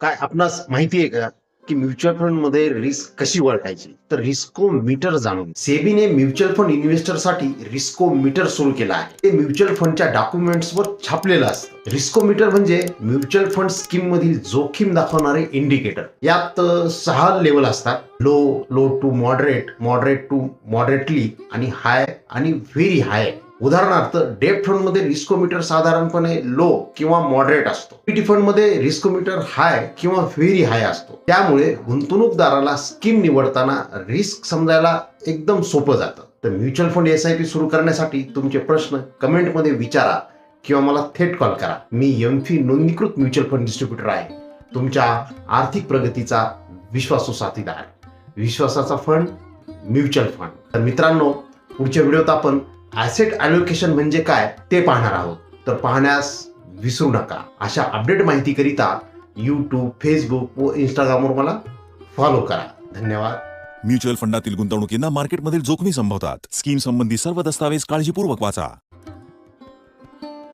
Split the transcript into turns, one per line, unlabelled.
काय आपणास माहिती आहे का की म्युच्युअल फंड मध्ये रिस्क कशी ओळखायची? तर रिस्को मीटर जाणून सेबीने म्युच्युअल फंड इन्व्हेस्टरसाठी रिस्को मीटर सुरू केला आहे. ते म्युच्युअल फंडच्या डॉक्युमेंट्सवर छापलेलं असतं. रिस्को मीटर म्हणजे म्युच्युअल फंड स्कीम मधील जोखीम दाखवणारे इंडिकेटर. यात 6 लेवल असतात: low to moderate, moderate to moderately आणि हाय आणि व्हेरी हाय. उदाहरणार्थ डेट फंड मध्ये रिस्कोमीटर साधारणपणे लो किंवा मॉडरेट असतो. इक्विटी फंड मध्ये रिस्कोमीटर हाय किंवा व्हेरी हाय असतो. त्यामुळे गुंतवणूकदाराला स्कीम निवडताना रिस्क समजायला एकदम सोपं जातं. तर म्युच्युअल फंड SIP सुरू करण्यासाठी तुमचे प्रश्न कमेंट मध्ये विचारा किंवा मला थेट कॉल करा. मी MFI नोंदणीकृत म्युच्युअल फंड डिस्ट्रीब्युटर आहे. तुमच्या आर्थिक प्रगतीचा विश्वासू साथीदार. विश्वासाचा फंड म्युच्युअल फंड. तर मित्रांनो, पुढच्या व्हिडिओत आपण ऍसेट अलोकेशन म्हणजे काय ते पाहणार आहोत. तर पाहण्यास विसरू नका. अशा अपडेट माहितीकरिता YouTube, Facebook व Instagramवर मला फॉलो करा. धन्यवाद.
म्युच्युअल फंडातील गुंतवणुकींना मार्केटमधील जोखमी संभवतात. स्कीम संबंधी सर्व दस्तावेज काळजीपूर्वक वाचा.